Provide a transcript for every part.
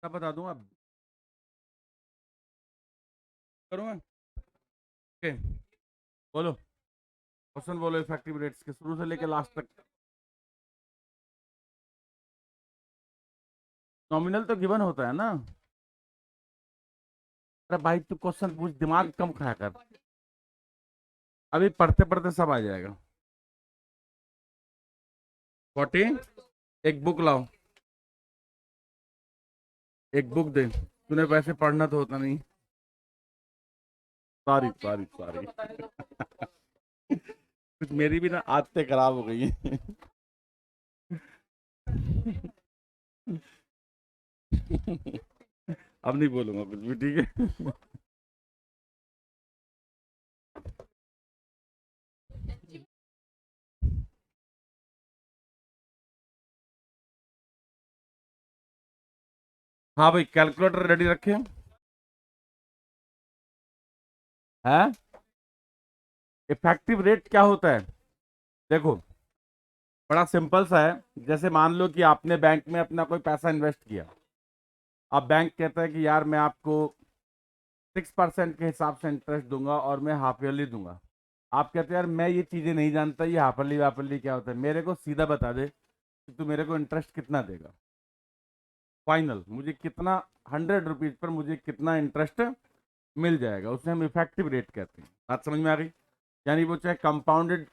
सब बता दूंगा। करूँगा। ओके, बोलो। क्वेश्चन बोलो इफेक्टिव रेट्स के शुरू से लेके लास्ट तक। नॉमिनल तो गिवन होता है ना। अरे भाई तू क्वेश्चन पूछ, दिमाग कम खाया कर। अभी पढ़ते पढ़ते सब आ जाएगा। 40। एक बुक लाओ। एक बुक दे, तूने वैसे पढ़ना तो होता नहीं। Sorry sorry sorry. कुछ मेरी भी ना आदतें खराब हो गई हैं। अब नहीं बोलूंगा कुछ भी, ठीक है। हाँ भाई, कैलकुलेटर रेडी रखे हैं। इफेक्टिव रेट क्या होता है? देखो, बड़ा सिंपल सा है। जैसे मान लो कि आपने बैंक में अपना कोई पैसा इन्वेस्ट किया। अब बैंक कहता है कि यार मैं आपको 6% के हिसाब से इंटरेस्ट दूंगा और मैं हाफ ईयरली दूंगा। आप कहते हैं यार मैं ये चीज़ें नहीं जानता, ये हाफरली वाफरली क्या होता है, मेरे को सीधा बता दे कि तू मेरे को इंटरेस्ट कितना देगा। फाइनल मुझे कितना, 100 रुपीज़ पर मुझे कितना इंटरेस्ट मिल जाएगा, उसे हम इफेक्टिव रेट कहते हैं। बात समझ में आ गई? यानी वो चाहे कंपाउंडेड,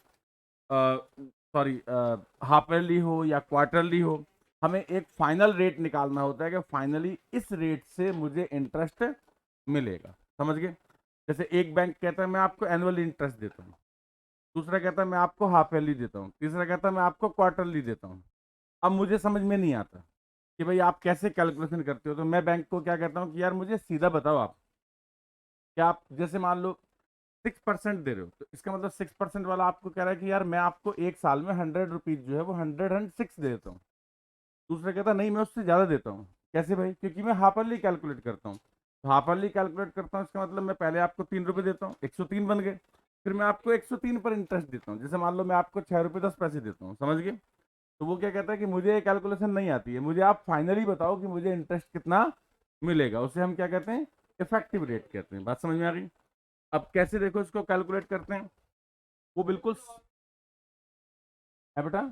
सॉरी, हाफ ईयरली हो या क्वार्टरली हो, हमें एक फाइनल रेट निकालना होता है कि फाइनली इस रेट से मुझे इंटरेस्ट मिलेगा। समझ गए? जैसे एक बैंक कहता है मैं आपको एनुअली इंटरेस्ट देता हूँ, दूसरा कहता है मैं आपको हाफ ईयरली देता हूँ, तीसरा कहता है मैं आपको क्वार्टरली देता हूँ। अब मुझे समझ में नहीं आता कि भाई आप कैसे कैलकुलेशन करते हो, तो मैं बैंक को क्या कहता हूँ कि यार मुझे सीधा बताओ आप, क्या आप जैसे मान लो 6% दे रहे हो, तो इसका मतलब 6% वाला आपको कह रहा है कि यार मैं आपको एक साल में 100 रुपीज जो है वो 106 दे देता हूँ। दूसरा कहता नहीं मैं उससे ज़्यादा देता हूँ। कैसे भाई? क्योंकि मैं हाफरली कैलकुलेट करता हूँ। तो हाफरली कैलकुलेट करता हूँ, इसका मतलब मैं पहले आपको 3 रुपये देता हूँ, 103 बन गए। फिर मैं आपको 103 पर इंटरेस्ट देता हूँ। जैसे मान लो मैं आपको 6 रुपये 10 पैसे देता हूँ, समझ गए? तो वो क्या कहता है कि मुझे ये कैलकुलेशन नहीं आती है, मुझे आप फाइनली बताओ कि मुझे इंटरेस्ट कितना मिलेगा। उसे हम क्या कहते हैं? इफेक्टिव रेट कहते हैं। बात समझ में आ गई? अब कैसे देखो इसको कैलकुलेट करते हैं, वो बिल्कुल है बेटा।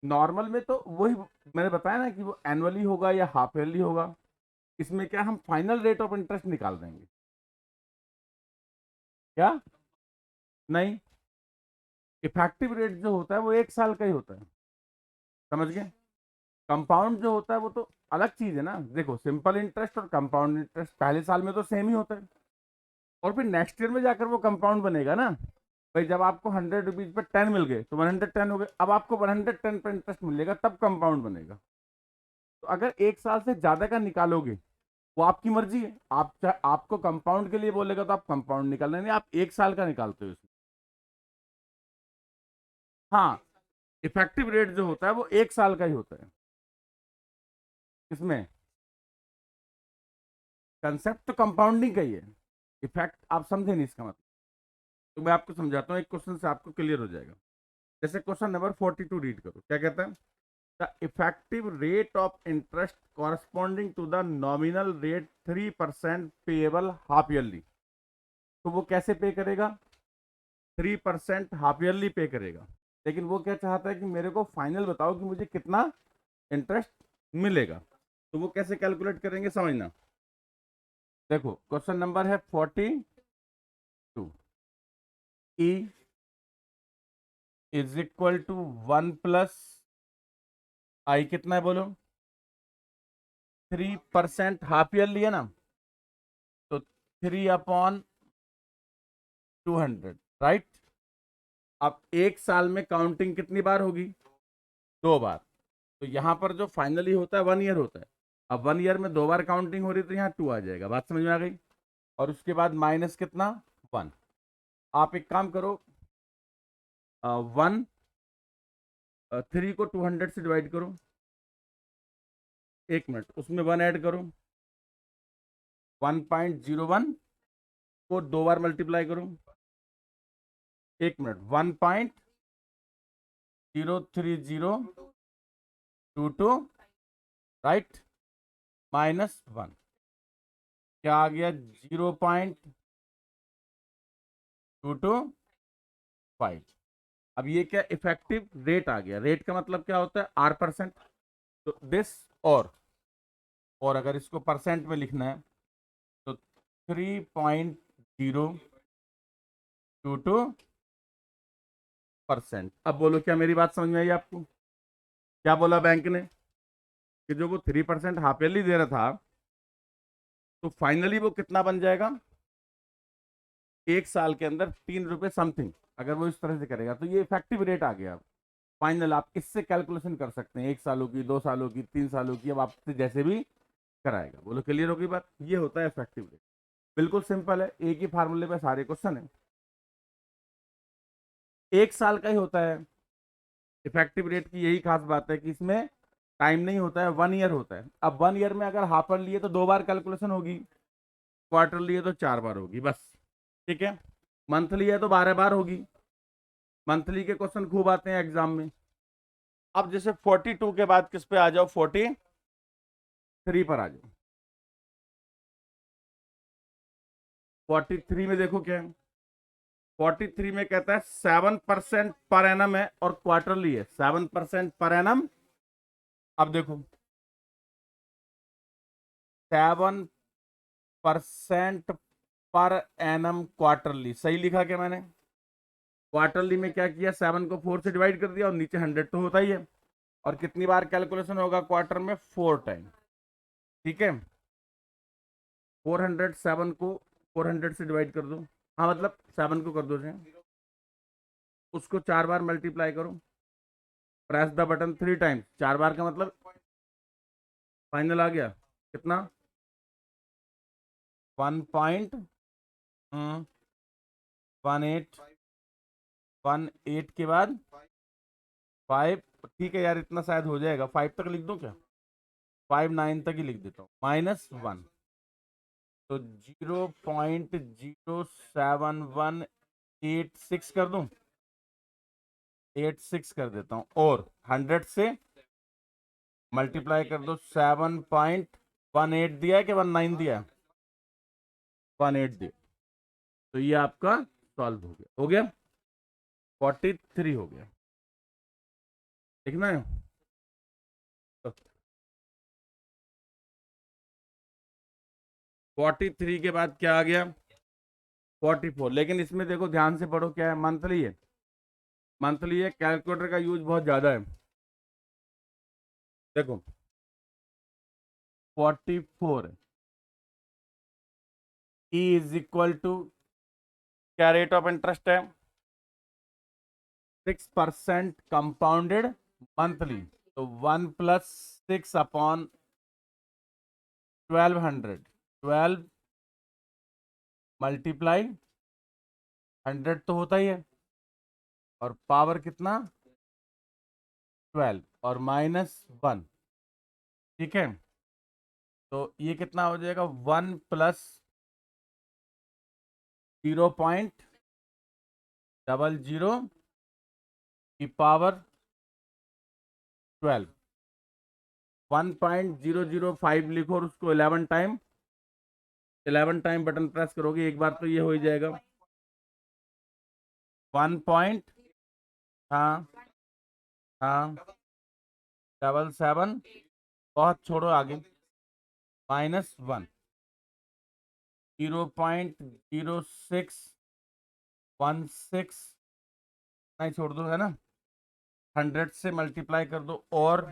नॉर्मल में तो वही मैंने बताया ना कि वो एनुअली होगा या हाफ ईयरली होगा। इसमें क्या हम फाइनल रेट ऑफ इंटरेस्ट निकाल देंगे। क्या? नहीं, इफेक्टिव रेट जो होता है वो एक साल का ही होता है। समझ गए? कंपाउंड जो होता है वो तो अलग चीज है ना। देखो, सिंपल इंटरेस्ट और कंपाउंड इंटरेस्ट पहले साल में तो सेम ही होता है, और फिर नेक्स्ट ईयर में जाकर वो कंपाउंड बनेगा ना। भाई जब आपको 100 रुपीज पर 10 मिल गए तो 110 हो गए, अब आपको 110 पर इंटरेस्ट मिलेगा, तब कंपाउंड बनेगा। तो अगर एक साल से ज्यादा का निकालोगे, वो आपकी मर्जी है। आप चाहे आपको कंपाउंड के लिए बोलेगा तो आप कंपाउंड निकाल लेंगे, आप एक साल का निकालते हो इसमें। हाँ, इफेक्टिव रेट जो होता है वो एक साल का ही होता है। इसमें कंसेप्ट तो कंपाउंडिंग का ही है। इफेक्ट आप समझे नहीं इसका मतलब। तो मैं आपको समझाता हूँ, एक क्वेश्चन से आपको क्लियर हो जाएगा। जैसे क्वेश्चन नंबर 42 रीड करो, क्या कहता है? The effective rate of interest corresponding to the nominal rate 3% payable half yearly. तो वो कैसे पे करेगा? 3% हाफ ईयरली पे करेगा। लेकिन वो क्या चाहता है कि मेरे को फाइनल बताओ कि मुझे कितना इंटरेस्ट मिलेगा। तो वो कैसे कैलकुलेट करेंगे, समझना। देखो, क्वेश्चन नंबर है 42। ई इज इक्वल टू 1 + आई कितना है बोलो? 3% हाफ ईयरली है ना, तो 3/200, राइट। अब एक साल में काउंटिंग कितनी बार होगी? 2 बार। तो यहाँ पर जो फाइनली होता है 1 ईयर होता है। अब 1 ईयर में 2 बार काउंटिंग हो रही है, तो यहाँ 2 आ जाएगा। बात समझ में आ गई? और उसके बाद माइनस कितना? 1। आप एक काम करो, 3 को 200 से डिवाइड करो। 1 मिनट, उसमें 1 ऐड करो। 1.01 को 2 बार मल्टीप्लाई करो। 1 मिनट, 1.03022 राइट, -1 क्या आ गया 0.225। अब ये क्या इफेक्टिव रेट आ गया। रेट का मतलब क्या होता है R%। तो दिस और अगर इसको परसेंट में लिखना है तो 3.022%। अब बोलो क्या मेरी बात समझ में आई आपको? क्या बोला बैंक ने कि जो वो 3% हाफ ईयरली दे रहा था तो फाइनली वो कितना बन जाएगा 1 साल के अंदर 3 रुपए समथिंग। अगर वो इस तरह से करेगा तो ये इफेक्टिव रेट आ गया। फाइनल आप इससे कैलकुलेशन कर सकते हैं 1 सालों की, 2 सालों की, 3 सालों की, अब आपसे जैसे भी कराएगा। बोलो क्लियर होगी बात? ये होता है इफेक्टिव रेट। बिल्कुल सिंपल है, एक ही फार्मूले पे सारे क्वेश्चन है। 1 साल का ही होता है इफेक्टिव रेट की। यही खास बात है कि इसमें टाइम नहीं होता है, 1 ईयर होता है। अब 1 ईयर में अगर हाफ ईयर लिए तो 2 बार कैलकुलेशन होगी, क्वार्टर लिए तो 4 बार होगी बस। ठीक है, मंथली है तो 12 बार होगी। मंथली के क्वेश्चन खूब आते हैं एग्जाम में। अब जैसे 42 के बाद किस पे आ जाओ, 43 पर आ जाओ। 43 में देखो क्या है। 43 में कहता है 7% पर एनम है और क्वार्टरली है 7% पर एनम। अब देखो 7% पर एनम क्वार्टरली, सही लिखा क्या मैंने? क्वार्टरली में क्या किया, 7 को 4 से डिवाइड कर दिया और नीचे 100 तो होता ही है। और कितनी बार कैलकुलेशन होगा क्वार्टर में? 4 टाइम। ठीक है, 407 को 400 से डिवाइड कर दो। हाँ मतलब 7 को कर दो से, उसको 4 बार मल्टीप्लाई करो, प्रेस द बटन 3 टाइम्स। 4 बार का मतलब फाइनल आ गया कितना 1.18 के बाद 5। ठीक है यार, इतना शायद हो जाएगा, 5 तक लिख दो क्या? 5 9 तक ही लिख देता हूँ, -1। तो 0.07186 कर दूं, 86 कर देता हूँ और 100 से मल्टीप्लाई कर दो। 7.18 दिया है कि 19 दिया है? 18 दिया। तो ये आपका सॉल्व हो गया। हो गया 43 हो गया। लिखना है तो 43 के बाद क्या आ गया 44। लेकिन इसमें देखो ध्यान से पढ़ो, क्या है मंथली है। मंथली है, कैलकुलेटर का यूज बहुत ज्यादा है। देखो 44 ई इज इक्वल टू क्या रेट ऑफ इंटरेस्ट है 6% कंपाउंडेड मंथली। तो 1+6/1200, 12 मल्टीप्लाई 100 तो होता ही है और पावर कितना 12 और -1। ठीक है, तो ये कितना हो जाएगा 1+0.00 की पावर 12। 1.005 लिखो और उसको 11 टाइम, 11 टाइम बटन प्रेस करोगे एक बार तो ये हो ही जाएगा 1 पॉइंट, हाँ हाँ 77। बहुत छोड़ो आगे, -1, 0.0616 नहीं छोड़ दो, है ना। 100 से मल्टीप्लाई कर दो और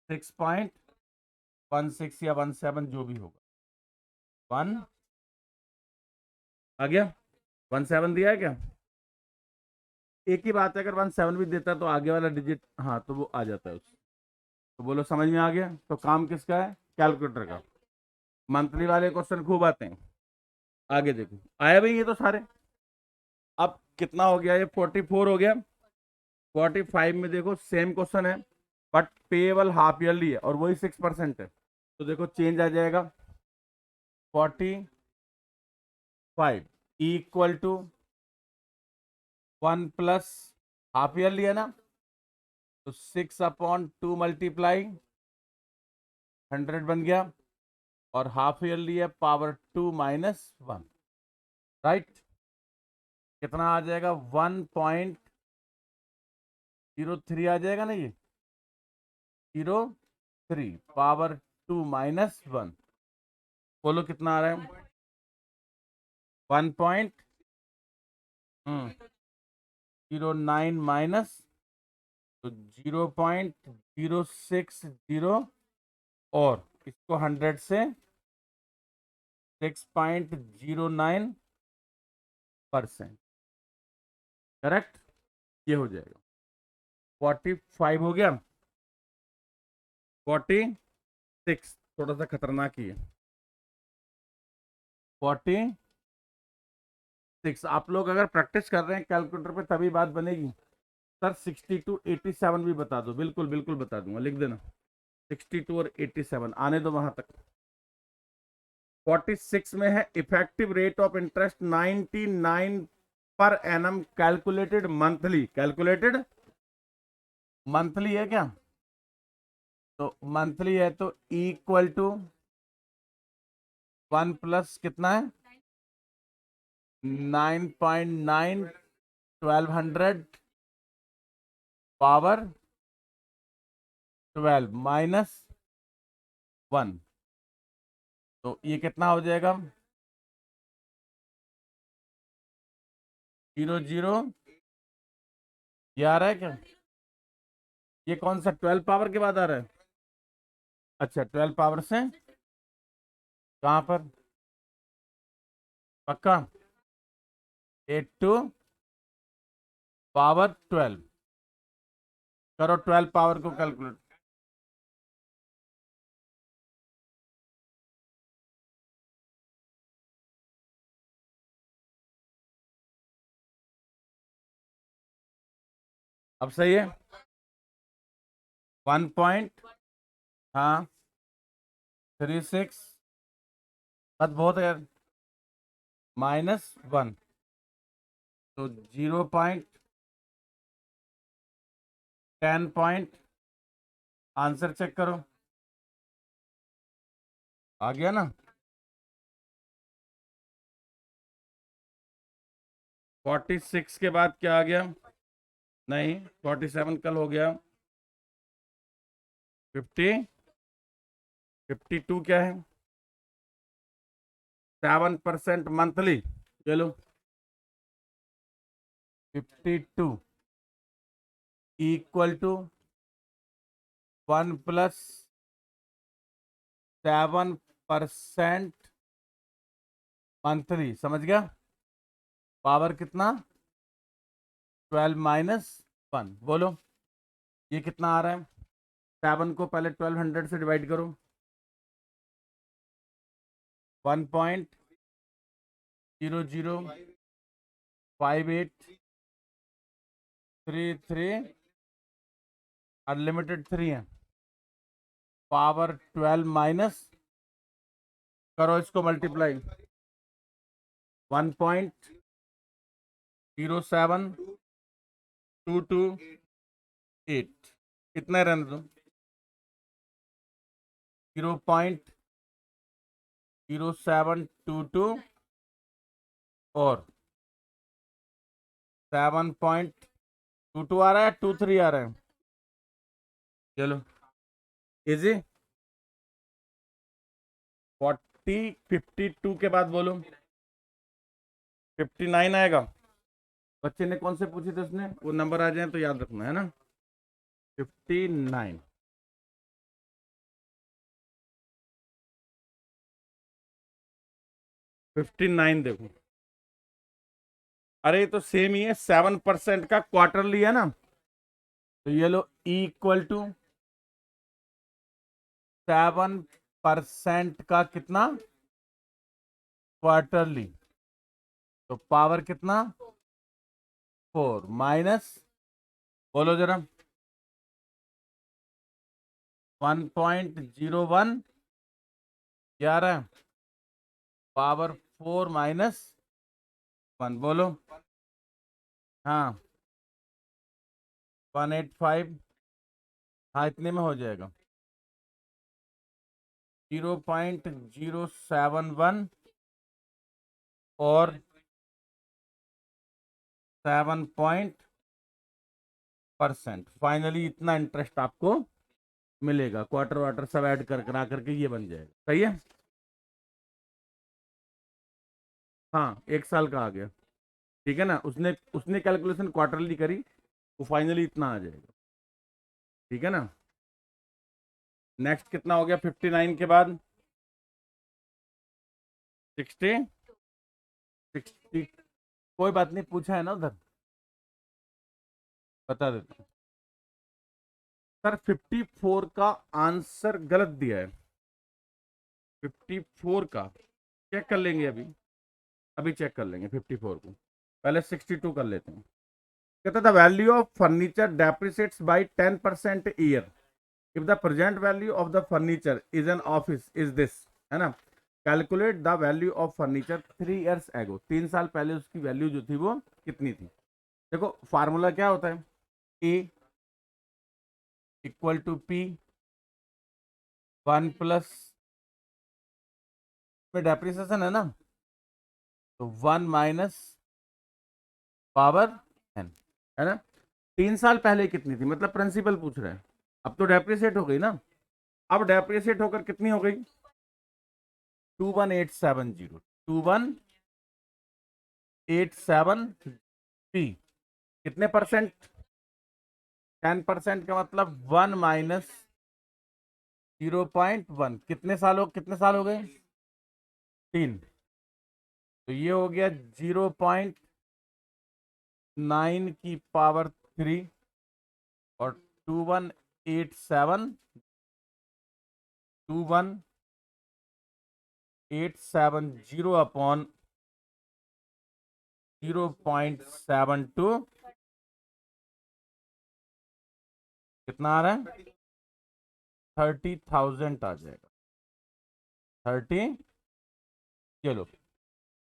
6.16 या 17 जो भी होगा 1 आ गया। 17 दिया है क्या? एक ही बात है, अगर 17 भी देता तो आगे वाला डिजिट हाँ तो वो आ जाता है उससे। तो बोलो समझ में आ गया? तो काम किसका है? कैलकुलेटर का। मंथली वाले क्वेश्चन खूब आते हैं। आगे देखो आया भाई ये तो सारे। अब कितना हो गया ये 44 हो गया। 45 में देखो सेम क्वेश्चन है बट पेएबल हाफ ईयरली है और वही 6% है। तो देखो चेंज आ जाएगा 45 इक्वल टू 1+ हाफ ईयरली है ना, तो 6/2 मल्टीप्लाई 100 बन गया, और हाफ ईयरली है पावर 2 - 1, राइट। कितना आ जाएगा? 1.03 आ जाएगा ना, ये 03 पावर 2 - 1। बोलो कितना आ रहा है? 1.09 माइनस, तो 0.060, और इसको 100 से 6.09%, करेक्ट। ये हो जाएगा 45 हो गया। 46 थोड़ा सा खतरनाक ही है। 46 आप लोग अगर प्रैक्टिस कर रहे हैं कैलकुलेटर पे तभी बात बनेगी। सर 62 87 भी बता दो, बिल्कुल बिल्कुल बता दूंगा, लिख देना 62 और 87 आने दो वहां तक। 46 में है effective rate of interest 99 per annum calculated monthly. Calculated monthly है क्या? तो मंथली है तो इक्वल टू 1 प्लस कितना है? 9.9 1200 पावर 12 माइनस 1, तो ये कितना हो जाएगा? 00। ये आ रहा है क्या? ये कौन सा 12 पावर के बाद आ रहा है? अच्छा 12 पावर से कहाँ पर? पक्का 8 टू पावर 12 करो, 12 पावर को कैलकुलेट। अब सही है 1 पॉइंट, हाँ 36 बस बहुत है यार, -1, तो 0.10 पॉइंट। आंसर चेक करो, आ गया ना? 46 के बाद क्या आ गया? नहीं 47 कल हो गया। 50 52 क्या है? 7% मंथली। चलो 52 इक्वल टू 1 प्लस 7% मंथली, समझ गया? पावर कितना? 12 -1। बोलो ये कितना आ रहा है? 7 को पहले 1200 से डिवाइड करो, 1.005833 अनलिमिटेड 3 है, पावर 12 माइनस, करो इसको मल्टीप्लाई, 1.07228, कितना रहने दो? 0.0722 और 7.22 आ रहा है, 23 आ रहा है। चलो इजी। 52 के बाद बोलो 59 आएगा। बच्चे ने कौन से पूछे थे उसने, वो नंबर आ जाए तो याद रखना है ना। 59 59 देखो, अरे ये तो सेम ही है, 7% का क्वार्टरली है ना, तो ये लो इक्वल टू 7% का कितना? क्वार्टरली, तो पावर कितना? 4 माइनस, बोलो जरा 1.01 क्या आ रहा है? पावर 4 - 1, बोलो। हाँ 185 हाँ इतने में हो जाएगा 0.071 और 7% फाइनली इतना इंटरेस्ट आपको मिलेगा। क्वार्टर वाटर सब ऐड कर करा करके ये बन जाएगा। सही है। हाँ 1 साल का आ गया। ठीक है ना, उसने उसने कैलकुलेशन क्वार्टरली करी, वो फाइनली इतना आ जाएगा। ठीक है ना। नेक्स्ट कितना हो गया 59 के बाद 60 60। कोई बात नहीं, पूछा है ना उधर, बता देता हूँ। सर 54 का आंसर गलत दिया है। 54 का चेक कर लेंगे अभी, अभी चेक कर लेंगे 54 को। पहले 62 कर लेते हैं। कहता the value of furniture depreciates by 10% year if the present value of the furniture is an office is this, है ना। Calculate the value of furniture 3 years एगो, 3 साल पहले उसकी वैल्यू जो थी वो कितनी थी। देखो फार्मूला क्या होता है, ए इक्वल टू पी 1 में डेप्रिसिएशन है ना, तो 1 - पावर n, है ना। 3 साल पहले कितनी थी, मतलब प्रिंसिपल पूछ रहे हैं। अब तो डेप्रिसिएट हो गई ना, अब डेप्रिसिएट होकर कितनी हो गई 21870, 21870 कितने परसेंट, 10% का मतलब 1 - 0.1, कितने साल हो गए 3, तो ये हो गया 0.9 की पावर 3 और 2170 अपॉन 0.72 कितना आ रहा है 30,000 आ जाएगा 30। चलो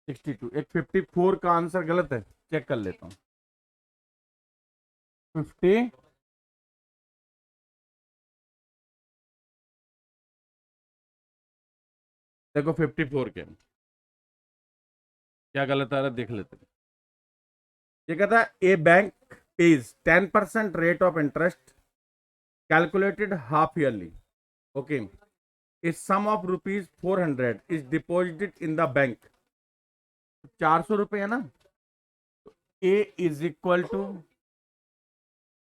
62, एक 54 का आंसर गलत है, चेक कर लेता हूँ 50। देखो 54 के क्या गलत आ रहा है देख लेते हैं। ये कहता है a bank pays 10% rate of interest calculated half yearly, okay, a sum of ₹400 is deposited in the bank. 400 रुपये है ना, A is equal to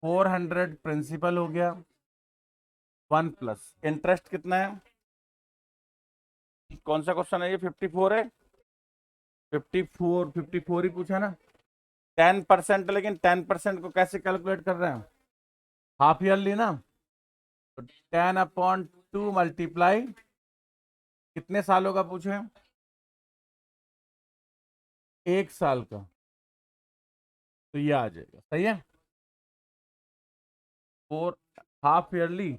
400 principal हो गया 1 + इंटरेस्ट कितना है, कौन सा क्वेश्चन है ये 54 है, 54 ही पूछा ना। 10%, लेकिन 10% को कैसे कैलकुलेट कर रहे हैं, हाफ ईयरली ना, तो 10/2 मल्टीप्लाई कितने सालों का पूछे, 1 साल का, तो ये आ जाएगा। सही है। और हाफ ईयरली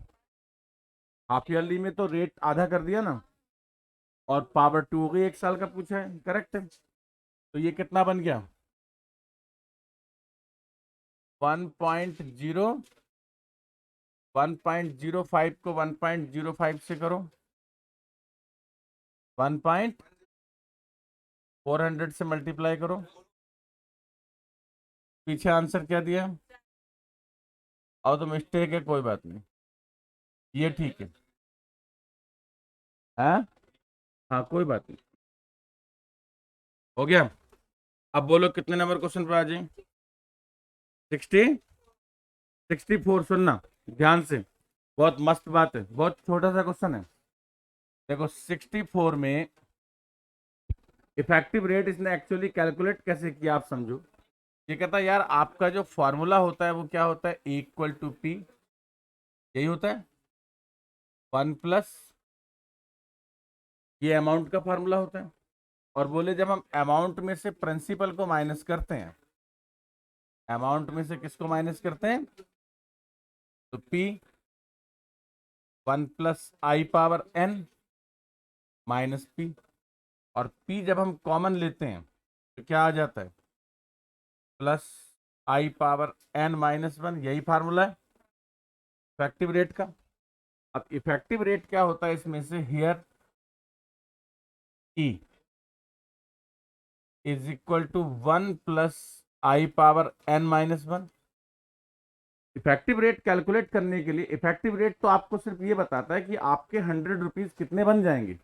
में तो रेट आधा कर दिया ना, और पावर 2 हो गई, 1 साल का पूछा है, करेक्ट है। तो ये कितना बन गया 1.0, 1.05 को 1.05 से करो, 1.400 से मल्टीप्लाई करो, पीछे आंसर क्या दिया, और तो मिस्टेक है, कोई बात नहीं, ये ठीक है। हाँ हाँ कोई बात नहीं, हो गया। अब बोलो कितने नंबर क्वेश्चन पर आ जाए, 64। सुनना ध्यान से, बहुत मस्त बात है, बहुत छोटा सा क्वेश्चन है। देखो 64 में इफेक्टिव रेट इसने एक्चुअली कैलकुलेट कैसे किया आप समझो। ये कहता है यार आपका जो फॉर्मूला होता है वो क्या होता है, इक्वल टू पी, यही होता है 1 + ये अमाउंट का फार्मूला होता है। और बोले जब हम अमाउंट में से प्रिंसिपल को माइनस करते हैं, अमाउंट में से किसको माइनस करते हैं, तो P 1 + I⁻n माइनस P, और P जब हम कॉमन लेते हैं तो क्या आ जाता है +I⁻n - 1, यही फार्मूला है। इफेक्टिव रेट का। अब इफेक्टिव रेट क्या होता है इसमें से, here e is equal to 1 plus i power n minus 1। Effective rate calculate करने के लिए, इफेक्टिव रेट तो आपको सिर्फ ये बताता है कि आपके 100 रुपीज कितने बन जाएंगे,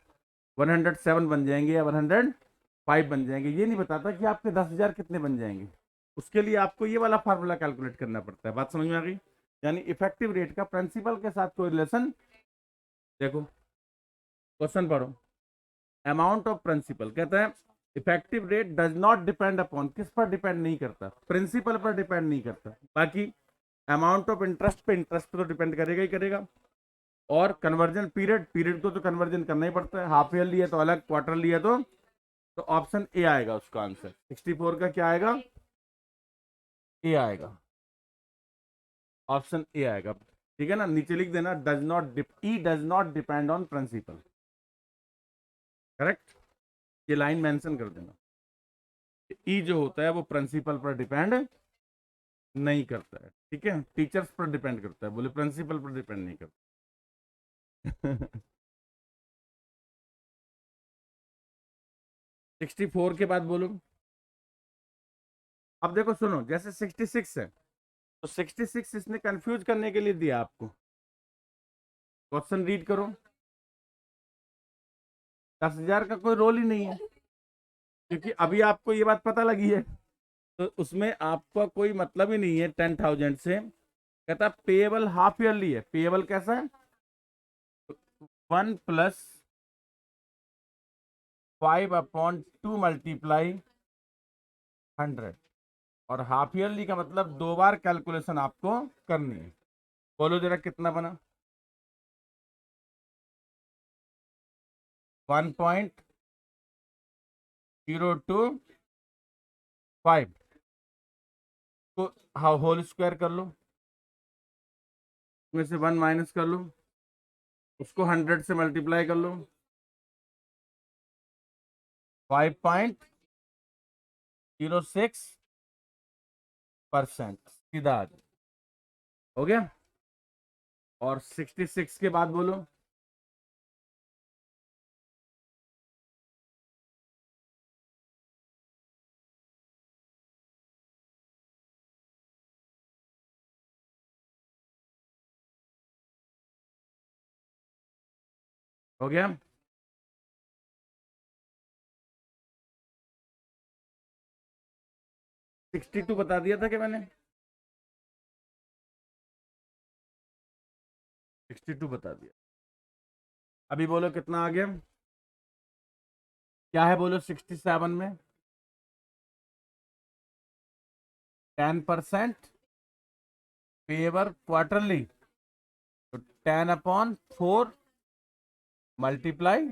107 बन जाएंगे या 105 बन जाएंगे, ये नहीं बताता कि आपके 10,000 कितने बन जाएंगे। उसके लिए आपको ये वाला फार्मूला कैलकुलेट करना पड़ता है। बात समझ में आ गई? यानी इफेक्टिव रेट का प्रिंसिपल के साथ कोई रिलेशन। देखो क्वेश्चन पढ़ो, अमाउंट ऑफ प्रिंसिपल कहता है effective rate does not depend upon, किस पर डिपेंड नहीं करता, प्रिंसिपल पर डिपेंड नहीं करता, बाकी अमाउंट ऑफ इंटरेस्ट पे, इंटरेस्ट पे तो डिपेंड करेगा ही करेगा। और कन्वर्जन पीरियड, पीरियड को तो कन्वर्जन करना ही पड़ता है, हाफ ईयरली है तो अलग, क्वार्टरली है तो ऑप्शन ए आएगा उसका आंसर। 64 का क्या आएगा, ए आएगा, ऑप्शन ए आएगा। ठीक है ना, नीचे लिख देना does not, e does not depend on principal. Correct, ये लाइन मेंशन कर देना, ई जो होता है वो प्रिंसिपल पर डिपेंड नहीं करता है। ठीक है, टीचर्स पर डिपेंड करता है, बोले प्रिंसिपल पर डिपेंड नहीं करता। 64 के बाद बोलो। अब देखो सुनो, जैसे 66 है तो 66 इसने कंफ्यूज करने के लिए दिया आपको। क्वेश्चन रीड करो, 10,000 का कोई रोल ही नहीं है, क्योंकि अभी आपको ये बात पता लगी है, तो उसमें आपका कोई मतलब ही नहीं है 10,000 से। कहता पेएबल हाफ ईयरली है, पेएबल कैसा है, 1 प्लस 5/2 मल्टीप्लाई 100, और हाफ ईयरली का मतलब 2 बार कैलकुलेशन आपको करनी है। बोलो जरा कितना बना, 1.025 को होल स्क्वायर कर लो, में से 1 माइनस कर लो, उसको 100 से मल्टीप्लाई कर लो, 5.06% सीधा आ जाए। हो गया। और 66 के बाद बोलो, हो गया। 62 बता दिया था कि मैंने, 62 बता दिया। अभी बोलो कितना आ गया, क्या है बोलो 67 में, 10% पेवर क्वार्टरली, तो 10/4 मल्टीप्लाई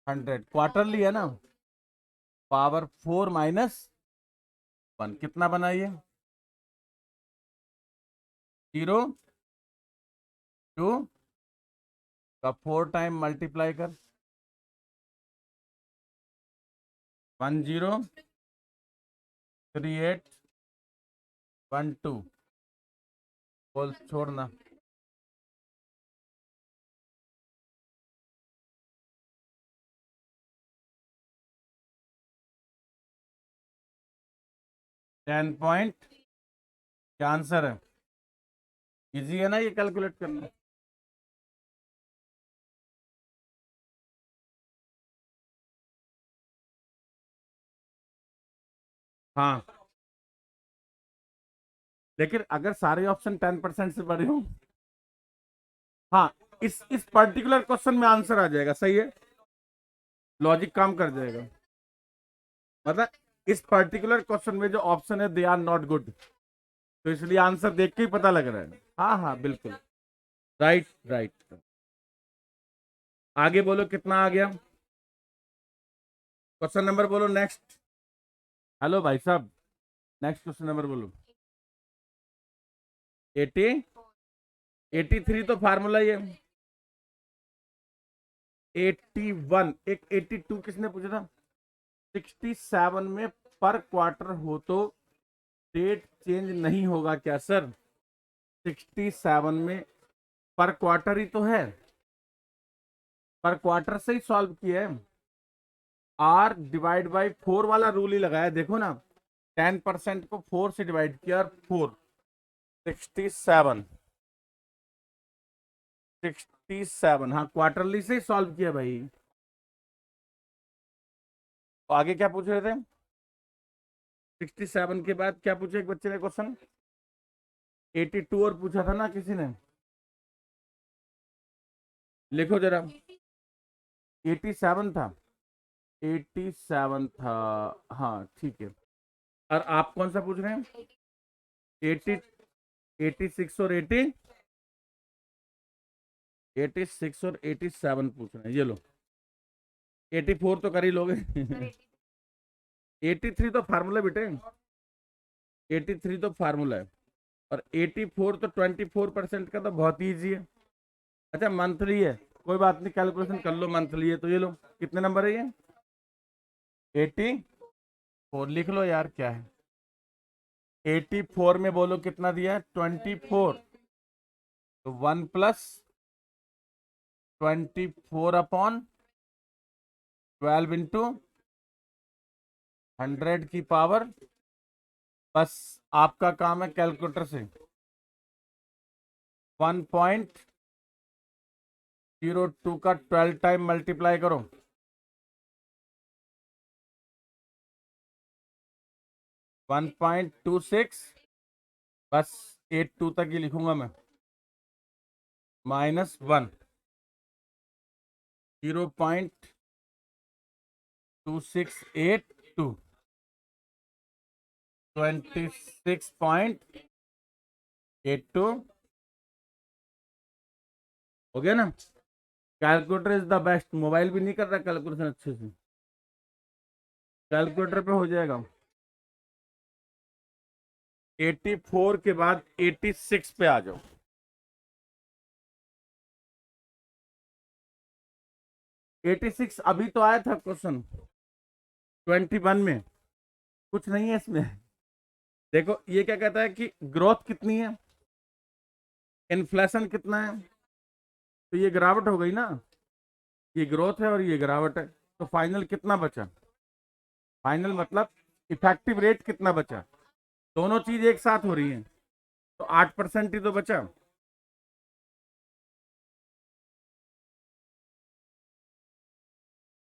100, क्वार्टरली है ना, पावर 4 माइनस 1, कितना बना ये, 0 2 का 4 टाइम मल्टीप्लाई कर, 103812, बोल छोड़ना, टेन पॉइंट, क्या आंसर है, इजी है ना ये कैलकुलेट करना। हाँ, लेकिन अगर सारे ऑप्शन 10% से बड़े हो, हाँ, इस पर्टिकुलर क्वेश्चन में आंसर आ जाएगा, सही है, लॉजिक काम कर जाएगा। मतलब इस पर्टिकुलर क्वेश्चन में जो ऑप्शन है दे आर नॉट गुड, तो इसलिए आंसर देख के ही पता लग रहा है। हाँ हाँ बिल्कुल, राइट राइट। आगे बोलो कितना आ गया, क्वेश्चन नंबर बोलो नेक्स्ट। हेलो भाई साहब, नेक्स्ट क्वेश्चन नंबर बोलो। 80, 83 तो फार्मूला ये, 81, एक 82 किसने पूछा था, 67 में पर क्वार्टर हो तो डेट चेंज नहीं होगा क्या सर, 67 में पर क्वार्टर ही तो है, पर क्वार्टर से ही सॉल्व किया है। आर डिवाइड बाई 4 वाला रूल ही लगाया, देखो ना 10% को 4 से डिवाइड किया और 4 67 67, हाँ क्वार्टरली से ही सॉल्व किया भाई। तो आगे क्या पूछ रहे थे? 67 के बाद क्या पूछा एक बच्चे ने क्वेश्चन? 82 और पूछा था ना किसी ने, लिखो जरा। 87 था, 87 था, हाँ ठीक है। और आप कौन सा पूछ रहे हैं? 80, 86 और 86 और 87 पूछ रहे हैं, ये लो। 84 तो कर ही लोगे। 83 तो फार्मूला बेटे, 83 तो फार्मूला है, और 84 तो 24% का तो बहुत ईजी है। अच्छा मंथली है, कोई बात नहीं, कैलकुलेशन कर लो, मंथली है तो ये लो। कितने नंबर है ये? 84 लिख लो यार, क्या है 84 में बोलो कितना दिया है? 24, तो 1 प्लस 24 अपॉन 12 इंटू 100 की पावर, बस आपका काम है कैलकुलेटर से 1.02 का 12 टाइम मल्टीप्लाई करो, 1.26, बस 82 तक ही लिखूंगा मैं, -1, 0.2682, 26.82 हो गया ना। Calculator is the best, mobile भी नहीं कर रहा कैलकुलेशन अच्छे से, कैलकुलेटर पे हो जाएगा। 84 के बाद 86 पे आ जाओ। 86 अभी तो आया था क्वेश्चन 21 में, कुछ नहीं है इसमें। देखो ये क्या कहता है कि ग्रोथ कितनी है, इन्फ्लेशन कितना है, तो ये गिरावट हो गई ना, ये ग्रोथ है और ये गिरावट है, तो फाइनल कितना बचा? फाइनल मतलब इफेक्टिव रेट कितना बचा? दोनों चीज एक साथ हो रही है, तो 8% ही तो बचा।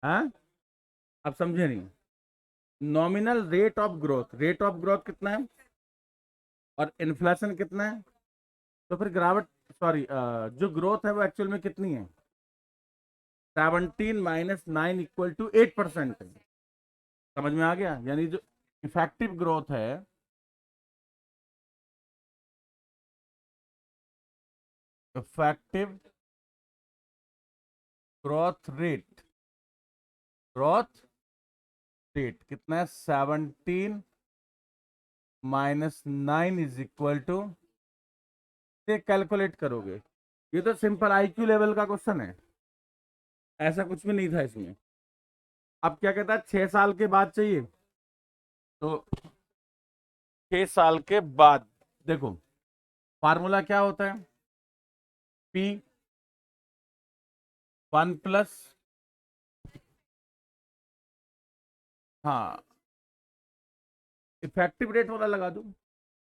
हाँ, आप समझे नहीं। नॉमिनल रेट ऑफ ग्रोथ कितना है और इन्फ्लेशन कितना है, तो फिर गिरावट, सॉरी जो ग्रोथ है वो एक्चुअल में कितनी है? 17 माइनस 9 इक्वल टू 8% है। समझ में आ गया? यानी जो इफेक्टिव ग्रोथ है, effective growth rate, growth rate कितना है? 17 -9 इज इक्वल टू, से कैलकुलेट करोगे। ये तो सिंपल आईक्यू लेवल का क्वेश्चन है, ऐसा कुछ भी नहीं था इसमें। अब क्या कहता है 6 साल के बाद चाहिए, तो 6 साल के बाद देखो फार्मूला क्या होता है? P 1 प्लस, हाँ इफेक्टिव रेट वाला लगा दूं,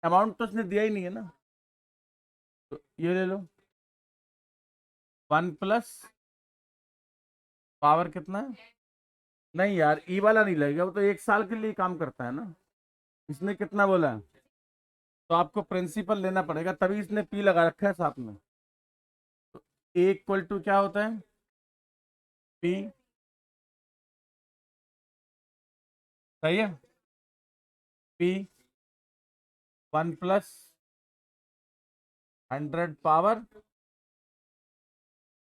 अमाउंट तो उसने दिया ही नहीं है ना, तो ये ले लो 1 प्लस पावर कितना है? नहीं यार ई वाला नहीं लगेगा, वो तो 1 साल के लिए काम करता है ना। इसने कितना बोला है? तो आपको प्रिंसिपल लेना पड़ेगा, तभी इसने पी लगा रखा है साथ में। तो ए इक्वल टू क्या होता है? पी, सही है, पी 1 प्लस 100 पावर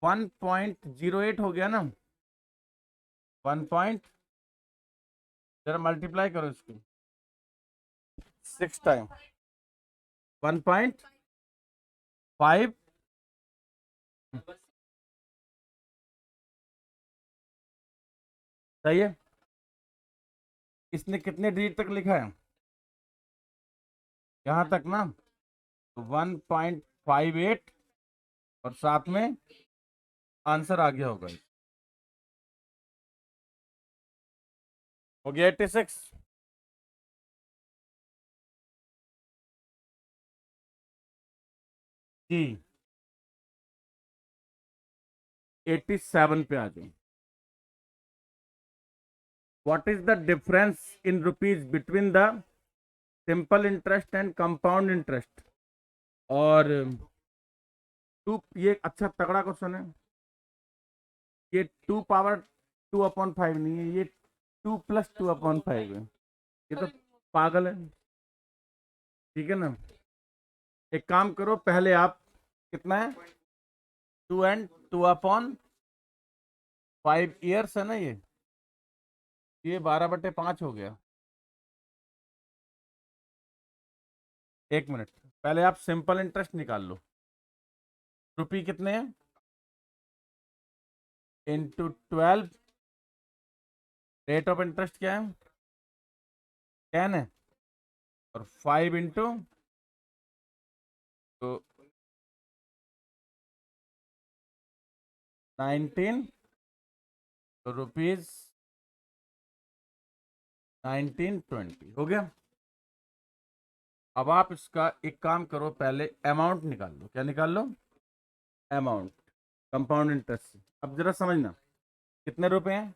1.08 हो गया ना, 1 पॉइंट, जरा मल्टीप्लाई करो इसको 6 टाइम, 1.5, सही है। इसने कितने डिजिट तक लिखा है? यहाँ तक ना, 1.58 और साथ में आंसर आ गया होगा। हो गया 86। जी 87 पे आ जाओ। What is the difference in rupees between the simple interest and compound interest? और टू, ये अच्छा तगड़ा क्वेश्चन है। ये 2 पावर 2/5 नहीं है, ये 2+2/5 है। ये तो पागल है। ठीक है ना। एक काम करो, पहले आप, कितना है 2 and 2/5 ईयर्स है ना, ये 12/5 हो गया। एक मिनट, पहले आप सिंपल इंटरेस्ट निकाल लो। रुपी कितने हैं? इंटू 12। रेट ऑफ इंटरेस्ट क्या है? 10 है। और 5 इंटू, तो 19 रुपीज 1920 हो गया। अब आप इसका एक काम करो, पहले अमाउंट निकाल लो। क्या निकाल लो? अमाउंट कंपाउंड इंटरेस्ट से। अब जरा समझना, कितने रुपए हैं,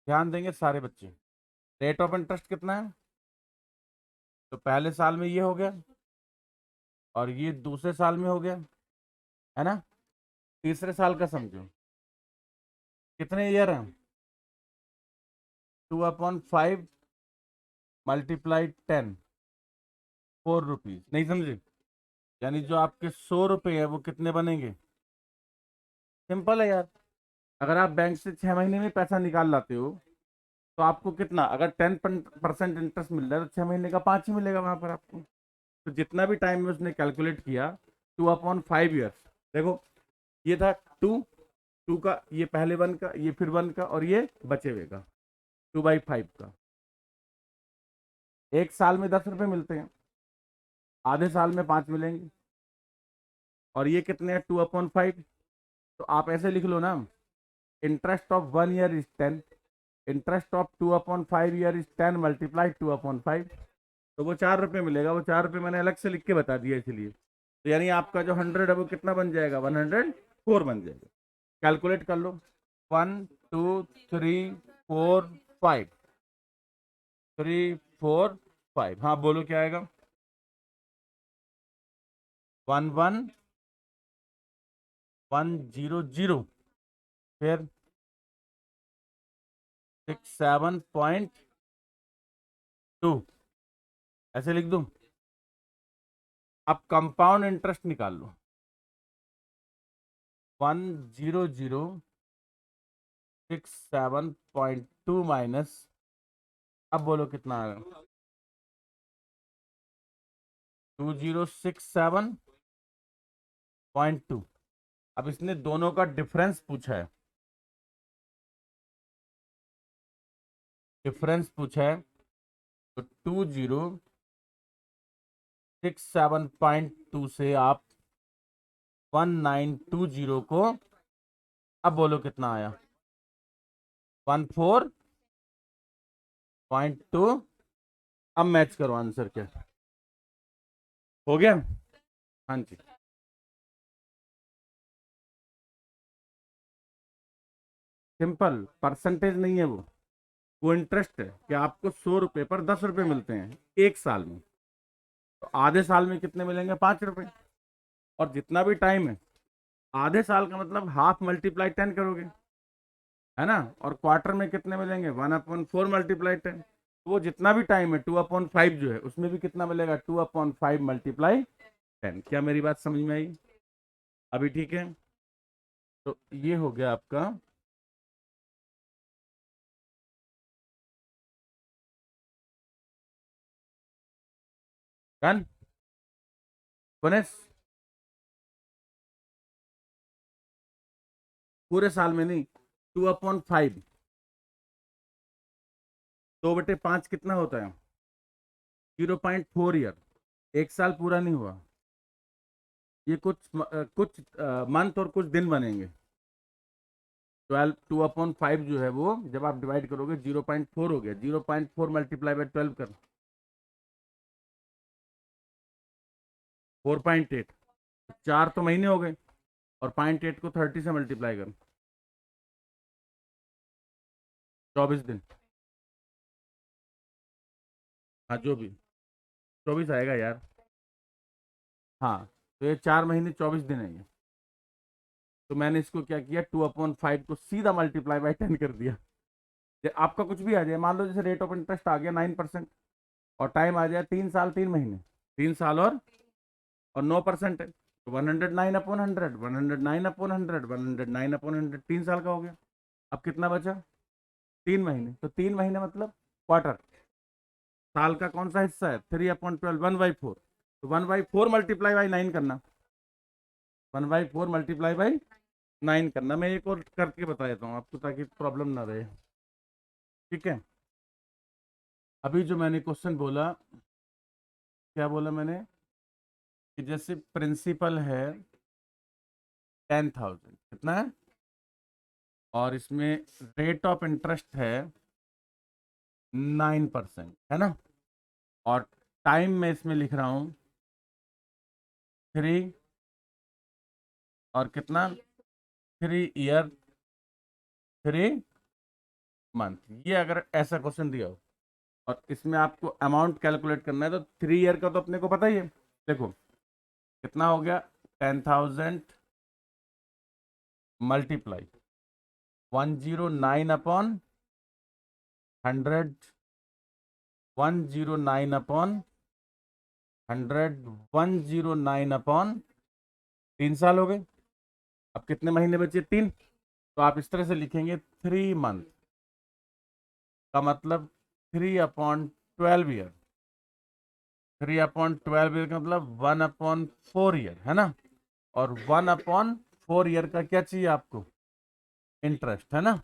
ध्यान देंगे सारे बच्चे। रेट ऑफ इंटरेस्ट कितना है? तो पहले साल में ये हो गया, और ये दूसरे साल में हो गया, है ना। तीसरे साल का समझो, कितने ईयर हैं? 2/5 मल्टीप्लाई 10, 4 रुपीज। नहीं समझे? यानी जो आपके 100 रुपये हैं वो कितने बनेंगे? सिंपल है यार। अगर आप बैंक से 6 महीने में पैसा निकाल लाते हो, तो आपको कितना, अगर 10% इंटरेस्ट मिल रहा है तो 6 महीने का 5 ही मिलेगा वहां पर आपको। तो जितना भी टाइम में उसने कैलकुलेट किया, 2/5 ईयर्स। देखो, ये था टू, टू का, ये पहले 1 का, ये फिर 1 का, और ये बचे हुए का 2/5 का। एक साल में 10 रुपये मिलते हैं, आधे साल में 5 मिलेंगे। और ये कितने हैं? 2/5। तो आप ऐसे लिख लो ना, interest of 1 year is 10, interest of 2/5 year is 10 multiply 2/5। तो वो 4 रुपये मिलेगा। वो 4 रुपये मैंने अलग से लिख के बता दिया इसलिए। तो यानी आपका जो 100 है वो कितना बन जाएगा? 104 बन जाएगा। कैलकुलेट कर लो। 1 2 3 4 5, 3 4 5। हाँ बोलो क्या आएगा? 11100, फिर 67.2, ऐसे लिख दूं। अब कंपाउंड इंटरेस्ट निकाल लो। 10067.2 माइनस, अब बोलो कितना आएगा? 2067.2। अब इसने दोनों का डिफरेंस पूछा है, तो 2067.2 से आप 1920 को, अब बोलो कितना आया? 14.2। अब मैच करो आंसर क्या हो गया। हाँ जी, सिंपल, परसेंटेज नहीं है वो इंटरेस्ट है कि आपको 100 रुपये पर 10 रुपये मिलते हैं एक साल में। तो आधे साल में कितने मिलेंगे? 5 रुपये। और जितना भी टाइम है, आधे साल का मतलब हाफ मल्टीप्लाई 10 करोगे, है ना। और क्वार्टर में कितने मिलेंगे? 1/4 मल्टीप्लाई 10। वो जितना भी टाइम है 2/5 जो है, उसमें भी कितना मिलेगा? 2/5 मल्टीप्लाई 10। क्या मेरी बात समझ में आई? अभी ठीक है। तो ये हो गया आपका डन। फिनिश। पूरे साल में नहीं, 2/5, 2/5 कितना होता है? 0.4 ईयर। एक साल पूरा नहीं हुआ, ये कुछ मंथ और कुछ दिन बनेंगे। 12 2/5 जो है वो जब आप डिवाइड करोगे 0.4 हो गया, 0.4 मल्टीप्लाई बाई 12 कर 4.8, 4 तो महीने हो गए, और 0.8 को 30 से मल्टीप्लाई कर 24 दिन। हाँ जो भी 24 आएगा यार। हाँ, तो ये 4 महीने 24 दिन है ये। तो मैंने इसको क्या किया, 2/5 को सीधा मल्टीप्लाई बाई 10 कर दिया। आपका कुछ भी आ जाए, मान लो जैसे रेट ऑफ इंटरेस्ट आ गया 9%, और टाइम आ जाए 3 साल 3 महीने, 3 साल और 9% है, तो 109/100, 109/100, 109/100, 3 साल का हो गया। अब कितना बचा, 3 महीने, तो 3 महीने मतलब क्वार्टर। साल का कौन सा हिस्सा है, 3/12, 1/4, तो 1/4 मल्टीप्लाई बाई 9 करना, 1/4 मल्टीप्लाई बाई 9 करना। मैं एक और करके बता देता हूँ आपको ताकि प्रॉब्लम ना रहे। ठीक है, अभी जो मैंने क्वेश्चन बोला, क्या बोला मैंने, कि जैसे प्रिंसिपल है 10,000, कितना है, और इसमें रेट ऑफ इंटरेस्ट है 9%, है ना, और टाइम में इसमें लिख रहा हूँ 3, और कितना, 3 ईयर 3 मंथ। ये अगर ऐसा क्वेश्चन दिया हो और इसमें आपको अमाउंट कैलकुलेट करना है, तो 3 ईयर का तो अपने को पता ही है। देखो कितना हो गया, 10,000 मल्टीप्लाई 109/100, 109/100, 109/3 साल हो गए। अब कितने महीने बचे, 3, तो आप इस तरह से लिखेंगे 3 मंथ का मतलब 3/12 ईयर, 3/12 ईयर का मतलब 1/4 ईयर, है ना, और 1/4 ईयर का क्या चाहिए आपको, इंटरेस्ट, है ना,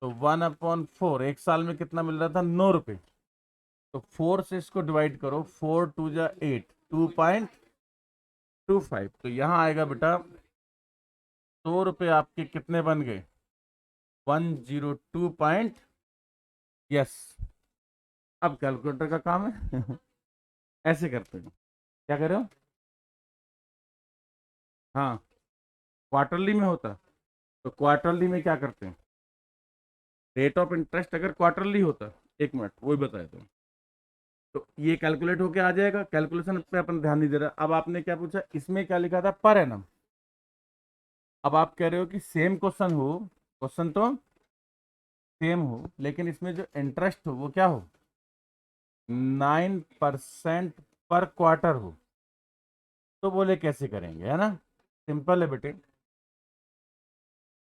तो 1/4, एक साल में कितना मिल रहा था, 9 रुपये, तो 4 से इसको डिवाइड करो, 4 2 8, 2.25, तो यहाँ आएगा बेटा 100 रुपये आपके कितने बन गए, 102 पॉइंट, यस। अब कैलकुलेटर का काम है ऐसे करते हैं, क्या कर रहे हो, हाँ, क्वार्टरली में होता, तो क्वार्टरली में क्या करते हैं, रेट ऑफ इंटरेस्ट अगर क्वार्टरली होता, एक मिनट वही बताया तुम, तो ये कैलकुलेट होके आ जाएगा, कैलकुलेशन पे अपन ध्यान नहीं दे रहा। अब आपने क्या पूछा, इसमें क्या लिखा था, पर एनम। अब आप कह रहे हो कि सेम क्वेश्चन हो, क्वेश्चन तो सेम हो, लेकिन इसमें जो इंटरेस्ट हो वो क्या हो, 9% पर क्वार्टर हो, तो बोले कैसे करेंगे, है ना, सिंपल है बेटे।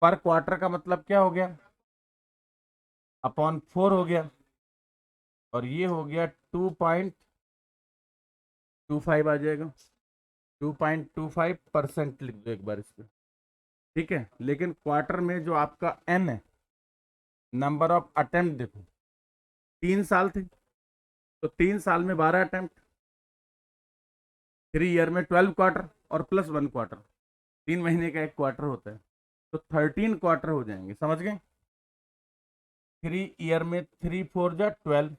पर क्वार्टर का मतलब क्या हो गया, अपॉन 4 हो गया, और ये हो गया 2.25 आ जाएगा, 2.25% लिख दो एक बार इस पे। ठीक है, लेकिन क्वार्टर में जो आपका एन है, नंबर ऑफ अटेम्प्ट देखो, 3 साल थे, तो 3 साल में 12 अटेम्प्ट, 3 ईयर में 12 क्वार्टर, और +1 क्वार्टर, 3 महीने का एक क्वार्टर होता है, तो 13 क्वार्टर हो जाएंगे, समझ गए। 3 ईयर में 3 4 जा 12,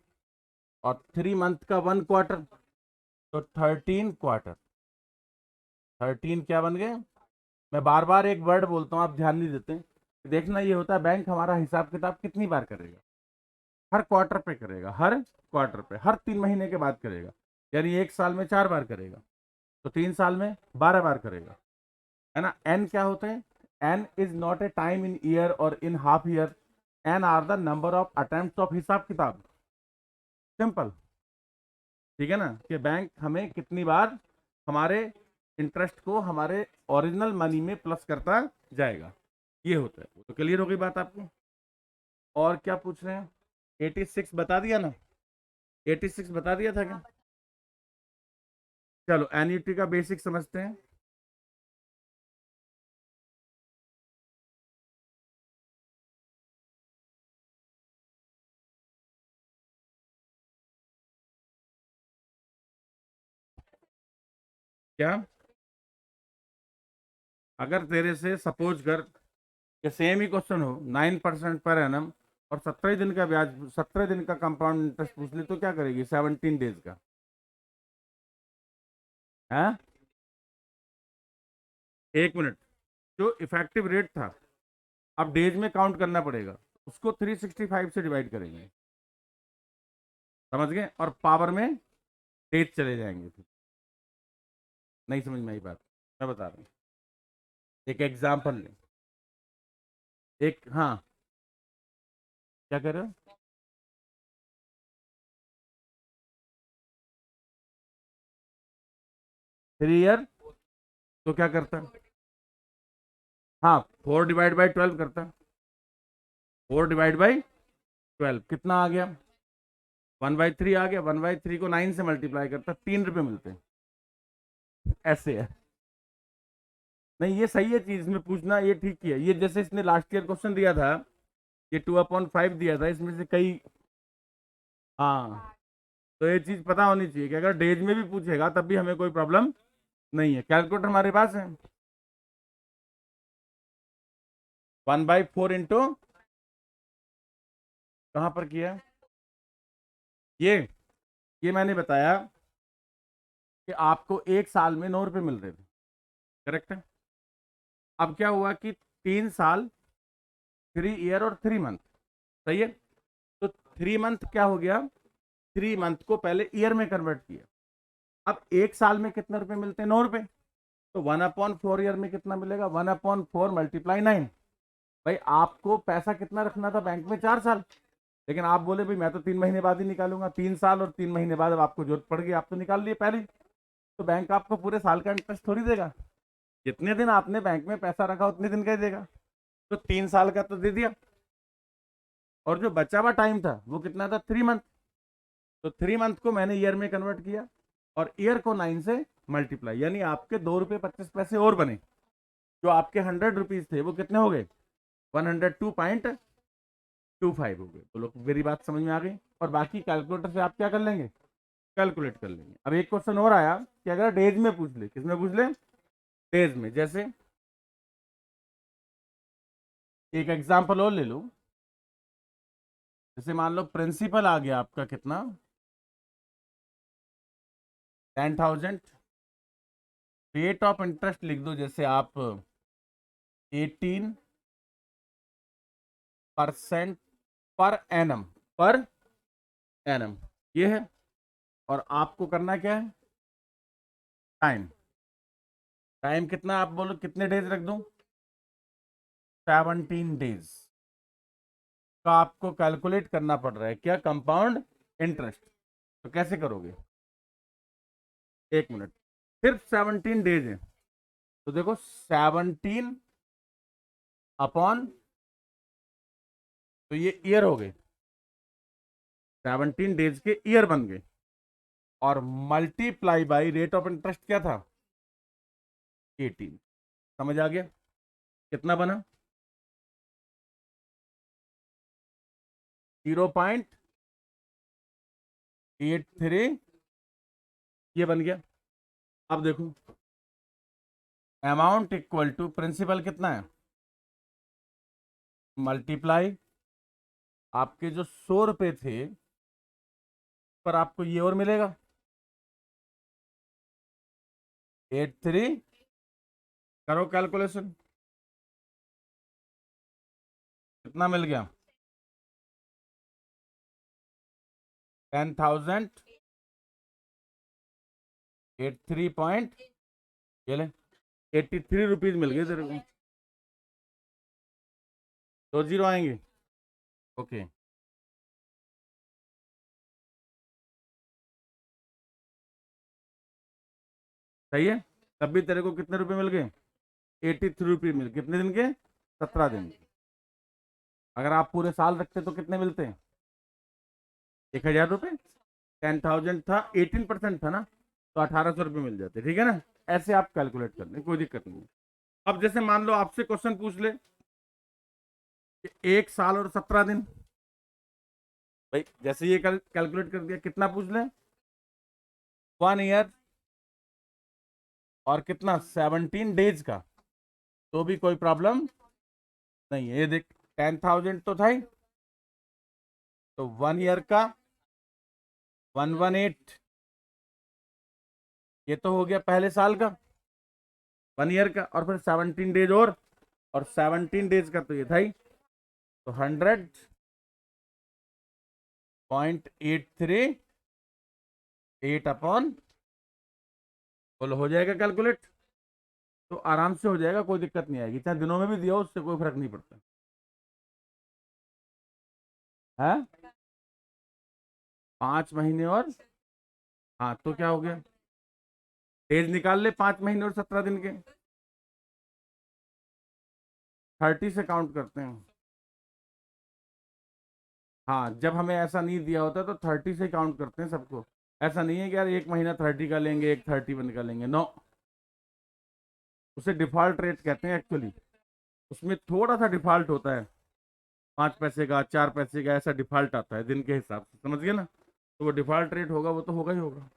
और 3 मंथ का 1 क्वार्टर, तो 13 क्वार्टर, 13 क्या बन गए। मैं बार बार एक वर्ड बोलता हूँ, आप ध्यान नहीं देते, देखना ये होता है, बैंक हमारा हिसाब किताब कितनी बार करेगा, हर क्वार्टर पे करेगा, हर क्वार्टर पे, हर 3 महीने के बाद करेगा, यानी एक साल में 4 बार करेगा, तो 3 साल में 12 बार करेगा, है ना। एन क्या होते हैं, N is not a time in year और in half year, N are the number of attempt of हिसाब किताब, सिंपल। ठीक है ना, कि बैंक हमें कितनी बार हमारे इंटरेस्ट को हमारे ओरिजिनल मनी में प्लस करता जाएगा, ये होता है। तो क्लियर हो गई बात आपको, और क्या पूछ रहे हैं, 86 बता दिया ना, 86 बता दिया था क्या, चलो एन्युटी का बेसिक समझते हैं। क्या? अगर तेरे से सपोज कर कि सेम ही क्वेश्चन हो, 9% पर एनम और 17 दिन का ब्याज, 17 दिन का कंपाउंड इंटरेस्ट पूछ ले, तो क्या करेगी 17 डेज का? है? 1 मिनट। जो इफेक्टिव रेट था, अब डेज में काउंट करना पड़ेगा, उसको 365 से डिवाइड करेंगे, समझ गए? और पावर में डेज चले जाएंगे फिर। नहीं समझ में आई बात? मैं बता रहा हूँ, एक एग्जाम्पल ले। एक, हाँ, क्या कह रहे हो? 3 ईयर, तो क्या करता है? हाँ, 4/12 करता है। 4/12 कितना आ गया? 1/3 आ गया। 1/3 को 9 से मल्टीप्लाई करता, 3 रुपये मिलते हैं। ऐसे है। नहीं, ये सही है चीज, इसमें पूछना ये ठीक ही है। ये जैसे इसने लास्ट ईयर क्वेश्चन दिया था, ये 2/5 दिया था, इसमें से कई, हाँ, तो ये चीज पता होनी चाहिए कि अगर डेज में भी पूछेगा तब भी हमें कोई प्रॉब्लम नहीं है। कैलकुलेटर हमारे पास है। 1/4 इंटू, कहाँ पर किया? ये ये मैंने बताया कि आपको एक साल में 9 रुपये मिल रहे थे, करेक्ट है? अब क्या हुआ कि 3 साल, 3 ईयर और 3 मंथ, सही है? तो 3 मंथ क्या हो गया? 3 मंथ को पहले ईयर में कन्वर्ट किया। अब एक साल में कितने रुपए मिलते हैं? 9 रुपए। तो 1/4 ईयर में कितना मिलेगा? 1/4 मल्टीप्लाई 9। भाई आपको पैसा कितना रखना था बैंक में? 4 साल। लेकिन आप बोले भाई मैं तो 3 महीने बाद ही निकालूंगा, 3 साल और 3 महीने बाद अब आपको जरूरत पड़ गई, आप तो निकाल लिए पहले ही। तो बैंक आपको पूरे साल का इंटरेस्ट थोड़ी देगा, जितने दिन आपने बैंक में पैसा रखा उतने दिन का ही देगा। तो 3 साल का तो दे दिया, और जो बचा हुआ टाइम था वो कितना था? 3 मंथ। तो 3 मंथ को मैंने ईयर में कन्वर्ट किया, और ईयर को 9 से मल्टीप्लाई, यानी आपके 2 रुपये 25 पैसे और बने। जो आपके 100 रुपीज थे वो कितने हो गए? 102.25 हो गए। तो लोग, मेरी बात समझ में आ गई? और बाकी कैलकुलेटर से आप क्या कर लेंगे? कैलकुलेट कर लेंगे। अब एक क्वेश्चन और आया कि अगर डेज में पूछ ले, किसमें पूछ ले? डेज में। जैसे एक एग्जांपल और ले लो, जैसे मान लो प्रिंसिपल आ गया आपका कितना? 10,000। रेट ऑफ इंटरेस्ट लिख दो, जैसे आप 18% पर एनम, पर एनम, ये है। और आपको करना क्या है? टाइम। टाइम कितना? आप बोलो कितने डेज रख दूं? 17 डेज का आपको कैलकुलेट करना पड़ रहा है, क्या? Compound interest. तो कैसे करोगे? 1 मिनट। सिर्फ 17 डेज है, तो देखो 17 अपॉन, तो ये ईयर हो गए, 17 डेज के ईयर बन गए, और multiply by rate of interest क्या था? 18। समझ आ गया? कितना बना? 0.83, ये बन गया। अब देखो, अमाउंट इक्वल टू प्रिंसिपल कितना है, मल्टीप्लाई आपके जो 100 रुपए थे पर आपको ये और मिलेगा 83। करो कैलकुलेशन, कितना मिल गया? 10,000, 83 ये ले, 83 रुपीज मिल गए तेरे को। 2 जीरो आएंगे। ओके, सही है। तब भी तेरे को कितने रुपए मिल गए? 83 रुपये मिल, कितने दिन के? 17 दिन के। अगर आप पूरे साल रखते तो कितने मिलते हैं? 1,000 रुपये। 10,000 था, 18% था ना, तो 1,800 रुपये मिल जाते, ठीक है ना? ऐसे आप कैलकुलेट कर लें, कोई दिक्कत नहीं है। अब जैसे मान लो आपसे क्वेश्चन पूछ ले कि 1 साल और 17 दिन, भाई जैसे ये कैलकुलेट कर दिया, कितना पूछ ले? 1 ईयर और कितना 17 डेज का, तो भी कोई प्रॉब्लम नहीं है। ये देख 10,000 तो था ही, तो 1 ईयर का 118, ये तो हो गया पहले साल का 1 ईयर का, और फिर 17 डेज और 17 डेज का तो ये था ही, तो 100.838 बोलो हो जाएगा कैलकुलेट, तो आराम से हो जाएगा, कोई दिक्कत नहीं आएगी, चाहे दिनों में भी दिया हो उससे कोई फर्क नहीं पड़ता है। 5 महीने और, हाँ तो क्या हो गया, डेज निकाल ले 5 महीने और 17 दिन के, 30 से काउंट करते हैं। हाँ जब हमें ऐसा नहीं दिया होता तो 30 से काउंट करते हैं सबको, ऐसा नहीं है कि यार एक महीना 30 का लेंगे एक 31 का लेंगे, नो, उसे डिफॉल्ट रेट कहते हैं एक्चुअली, उसमें थोड़ा सा डिफॉल्ट होता है, 5 पैसे का 4 पैसे का ऐसा डिफॉल्ट आता है दिन के हिसाब से, समझ गए ना, तो वो डिफॉल्ट रेट होगा, वो तो होगा ही होगा,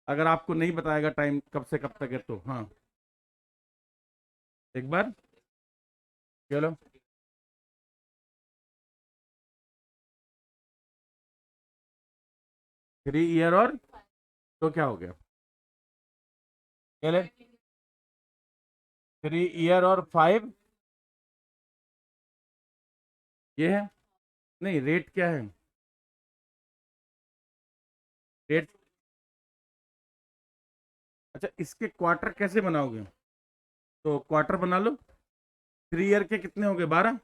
अगर आपको नहीं बताएगा टाइम कब से कब तक है तो। हाँ एक बार चलो, 3 ईयर और, तो क्या हो गया, चले 3 ईयर और 5, ये है, नहीं रेट क्या है, रेट, अच्छा इसके क्वार्टर कैसे बनाओगे, तो क्वार्टर बना लो, 3 ईयर के कितने हो गए 12,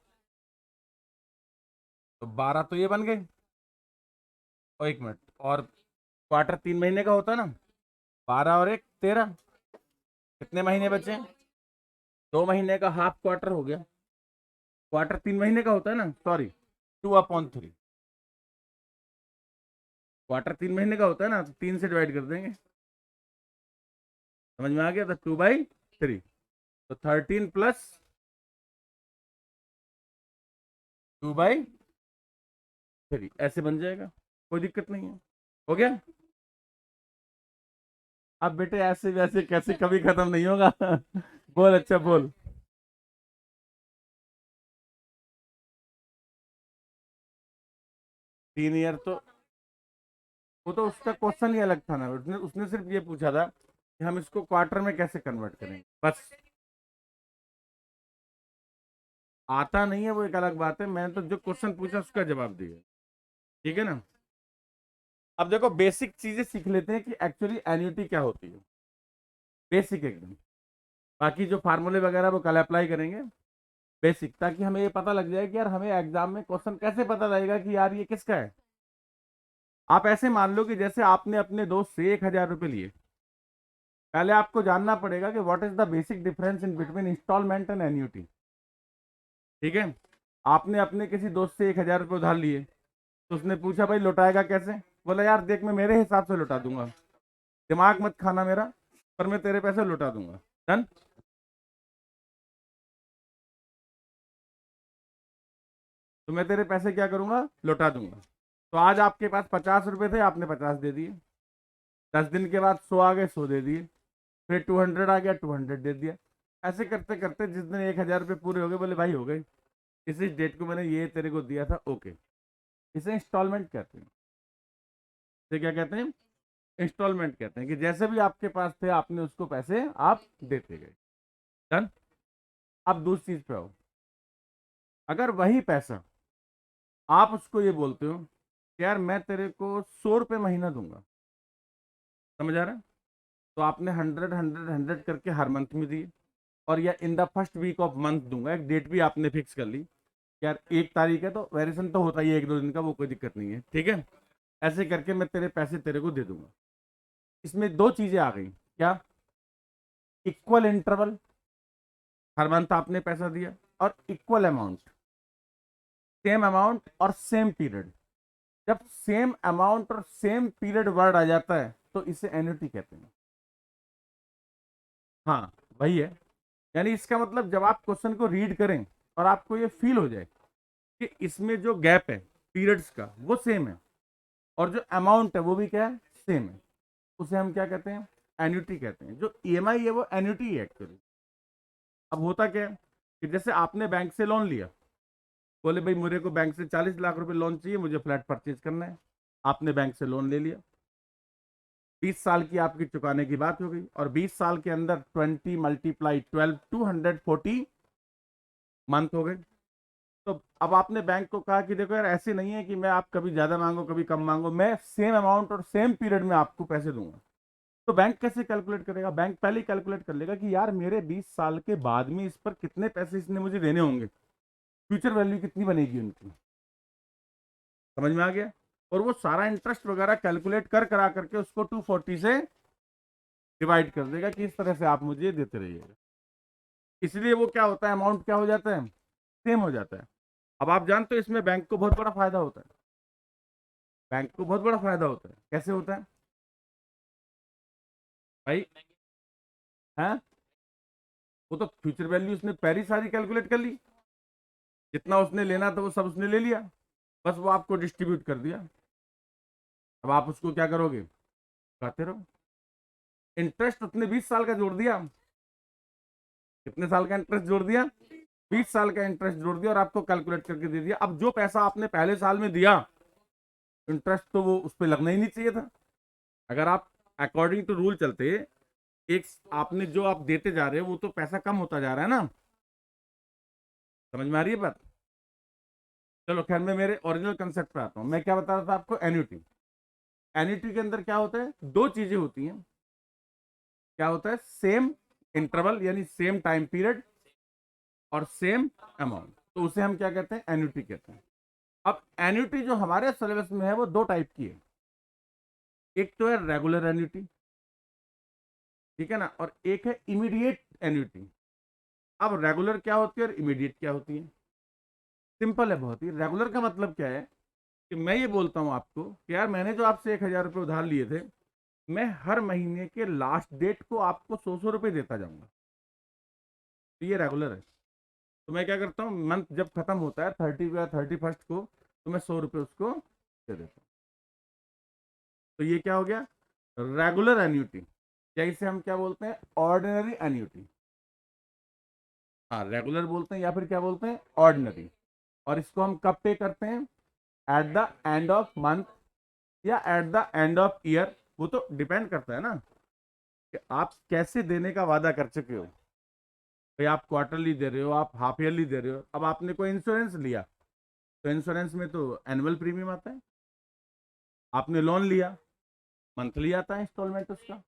तो 12 तो ये बन गए, और 1 मिनट, और क्वार्टर 3 महीने का होता है ना, 12 और 1 13, कितने महीने बचे, 2 महीने का हाफ क्वार्टर हो गया, क्वार्टर 3 महीने का होता है ना, सॉरी 2/3, क्वार्टर 3 महीने का होता है ना, तो 3 से डिवाइड कर देंगे, समझ में आ गया, तो 2/3, तो 13 + 2/3 ऐसे बन जाएगा, कोई दिक्कत नहीं है, हो गया। अब बेटे ऐसे वैसे कैसे कभी खत्म नहीं होगा बोल, अच्छा बोल। 3 ईयर तो, वो तो उसका क्वेश्चन ही अलग था ना, उसने उसने सिर्फ ये पूछा था कि हम इसको क्वार्टर में कैसे कन्वर्ट करेंगे, बस, आता नहीं है वो एक अलग बात है, मैंने तो जो क्वेश्चन पूछा उसका जवाब दिया, ठीक है ना। अब देखो बेसिक चीजें सीख लेते हैं कि एक्चुअली एन्युटी क्या होती है, बेसिक एकदम, बाकी जो फार्मूले वगैरह वो कल अप्लाई करेंगे, बेसिक, ताकि हमें ये पता लग जाए कि यार हमें एग्जाम में क्वेश्चन कैसे पता लगेगा कि यार ये किसका है। आप ऐसे मान लो कि जैसे आपने अपने दोस्त से 1,000 रुपये लिए, पहले आपको जानना पड़ेगा कि what is the basic difference in between instalment and annuity, ठीक है। आपने अपने किसी दोस्त से 1,000 रुपये उधार लिए, तो उसने पूछा भाई लौटाएगा कैसे, बोला यार देख मैं मेरे हिसाब से लौटा दूंगा, दिमाग मत खाना मेरा, पर मैं तेरे पैसे लौटा दूंगा, डन। तो मैं तेरे पैसे क्या करूंगा, लौटा दूंगा, तो आज आपके पास 50 रुपए थे, आपने 50 दे दिए, 10 दिन के बाद 100 आ गए, 100 दे दिए, फिर 200 आ गया, 200 दे दिया, ऐसे करते करते जिस दिन 1,000 रुपये पूरे हो गए, बोले भाई हो गए, इसी डेट को मैंने ये तेरे को दिया था, ओके, इसे इंस्टॉलमेंट कहते हैं, इसे क्या कहते हैं, इंस्टॉलमेंट कहते हैं, कि जैसे भी आपके पास थे आपने उसको पैसे आप देते गए, डन। अब दूसरी चीज पे आओ, अगर वही पैसा आप उसको ये बोलते हो कि यार मैं तेरे को 100 रुपये महीना दूंगा, समझ आ रहा है, तो आपने 100 100 100 करके हर मंथ में दिए, और या in the first week of month दूंगा, एक डेट भी आपने फिक्स कर ली, यार 1 तारीख है तो वेरिएशन तो होता ही है 1 2 दिन का, वो कोई दिक्कत नहीं है, ठीक है, ऐसे करके मैं तेरे पैसे तेरे को दे दूंगा। इसमें दो चीजें आ गई, क्या, इक्वल इंटरवल, हर मंथ आपने पैसा दिया, और इक्वल अमाउंट, सेम अमाउंट और सेम पीरियड, जब सेम अमाउंट और सेम पीरियड वर्ड आ जाता है तो इसे एन्युटी कहते हैं। हाँ वही है, यानी इसका मतलब जब आप क्वेश्चन को रीड करें और आपको ये फील हो जाए कि इसमें जो गैप है पीरियड्स का वो सेम है, और जो अमाउंट है वो भी क्या है, सेम है, उसे हम क्या कहते हैं, एन्युटी कहते हैं। जो ईएमआई है वो एन्युटी है एक्चुअली। अब होता क्या है कि जैसे आपने बैंक से लोन लिया, बोले भाई मेरे को बैंक से 40 लाख रुपए लोन चाहिए, मुझे फ्लैट परचेज करना है। आपने बैंक से लोन ले लिया, 20 साल की आपकी चुकाने की बात हो गई, और 20 साल के अंदर 20 मल्टीप्लाई 12 240 मंथ हो गए। तो अब आपने बैंक को कहा कि देखो यार, ऐसे नहीं है कि मैं आप कभी ज्यादा मांगो कभी कम मांगो, मैं सेम अमाउंट और सेम पीरियड में आपको पैसे दूंगा। तो बैंक कैसे कैलकुलेट करेगा? बैंक पहले ही कैलकुलेट कर लेगा कि यार मेरे 20 साल के बाद में इस पर कितने पैसे इसने मुझे देने होंगे, फ्यूचर वैल्यू कितनी बनेगी उनकी। समझ में आ गया? और वो सारा इंटरेस्ट वगैरह कैलकुलेट कर करा करके उसको 240 से डिवाइड कर देगा कि इस तरह से आप मुझे देते रहिएगा। इसलिए वो क्या होता है, अमाउंट क्या हो जाता है, सेम हो जाता है। अब आप जानते हो इसमें बैंक को बहुत बड़ा फायदा होता है। बैंक को बहुत बड़ा फायदा होता है। कैसे होता है भाई? है, वो तो फ्यूचर वैल्यू उसने पहली सारी कैलकुलेट कर ली, जितना उसने लेना था वो सब उसने ले लिया, बस वो आपको डिस्ट्रीब्यूट कर दिया। अब आप उसको क्या करोगे, खाते रहो। इंटरेस्ट उसने 20 साल का जोड़ दिया। कितने साल का इंटरेस्ट जोड़ दिया? 20 साल का इंटरेस्ट जोड़ दिया और आपको कैलकुलेट करके दे दिया। अब जो पैसा आपने पहले साल में दिया, इंटरेस्ट तो वो उस पर लगना ही नहीं चाहिए था। अगर आप अकॉर्डिंग टू रूल चलते, एक आपने जो आप देते जा रहे हो वो तो पैसा कम होता जा रहा है ना। समझ में आ रही है बात? चलो खैर, मैं मेरे ओरिजिनल कंसेप्ट पे आता हूँ। मैं क्या बता रहा था आपको, एन्युटी। एन्युटी के अंदर क्या होता है, दो चीजें होती हैं। क्या होता है, सेम इंटरवल यानी सेम टाइम पीरियड, और सेम अमाउंट, तो उसे हम क्या कहते हैं, एन्युटी कहते हैं। अब एन्युटी जो हमारे सिलेबस में है वो दो टाइप की है। एक तो है रेगुलर एन्युटी, ठीक है ना, और एक है इमीडिएट एन्युटी। अब रेगुलर क्या होती है और इमीडिएट क्या होती है? सिंपल है बहुत ही। रेगुलर का मतलब क्या है कि मैं ये बोलता हूँ आपको कि यार मैंने जो आपसे 1,000 रुपये उधार लिए थे, मैं हर महीने के लास्ट डेट को आपको 100 100 रुपये देता जाऊंगा। तो ये रेगुलर है। तो मैं क्या करता हूँ, मंथ जब खत्म होता है 30 या 31st को, तो मैं 100 रुपये उसको दे देता हूँ। तो ये क्या हो गया, रेगुलर एन्यूटी, या इसे हम क्या बोलते हैं, ऑर्डिनरी एन्यूटी। हाँ, रेगुलर बोलते हैं या फिर क्या बोलते हैं, ऑर्डिनरी। और इसको हम कब पे करते हैं, at the end of month या at the end of year. वो तो डिपेंड करता है ना कि आप कैसे देने का वादा कर चुके हो। भाई आप क्वार्टरली दे रहे हो, आप हाफ ईयरली दे रहे हो। अब आपने कोई इंश्योरेंस लिया, तो इंश्योरेंस में तो एनुअल प्रीमियम आता है। आपने लोन लिया, मंथली आता है इंस्टॉलमेंट उसका।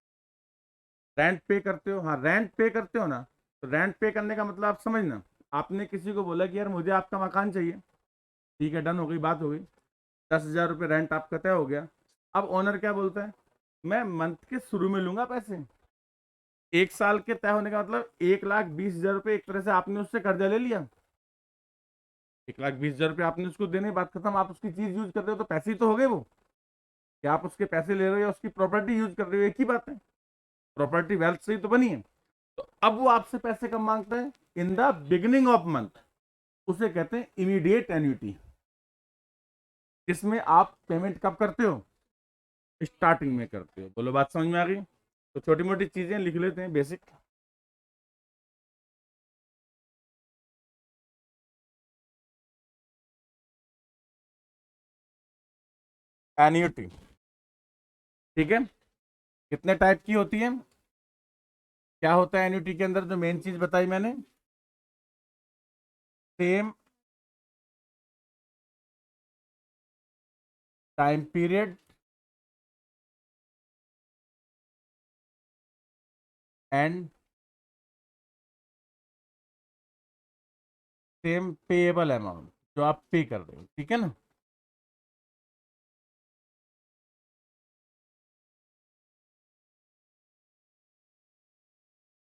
रेंट पे करते हो, हाँ रेंट पे करते हो ना, तो रेंट पे करने का मतलब आप समझना, आपने किसी को बोला कि यार मुझे आपका मकान चाहिए, ठीक है, डन हो गई, बात हो गई, 10,000 रुपये रेंट आपका तय हो गया। अब ओनर क्या बोलता है, मैं मंथ के शुरू में लूंगा पैसे। 1 साल के तय होने का मतलब 1,20,000 रुपये एक तरह से आपने उससे कर्जा ले लिया। 1,20,000 रुपये आपने उसको देने, बात खत्म। आप उसकी चीज यूज कर रहे हो तो पैसे ही तो हो गए वो। क्या आप उसके पैसे ले रहे हो या उसकी प्रॉपर्टी यूज कर रहे हो, एक ही बात है। प्रॉपर्टी वेल्थ से ही तो बनी है। तो अब वो आपसे पैसे कब मांगता है, in the beginning of month. उसे कहते हैं इमीडिएट एन्युटी, जिसमें आप पेमेंट कब करते हो, स्टार्टिंग में करते हो। बोलो बात समझ में आ गई? तो छोटी मोटी चीजें लिख लेते हैं, बेसिक। एन्युटी, ठीक है, कितने टाइप की होती है? क्या होता है एन्युटी के अंदर, जो मेन चीज बताई मैंने, same time period and same payable amount, जो आप पे कर रहे हो, ठीक है ना।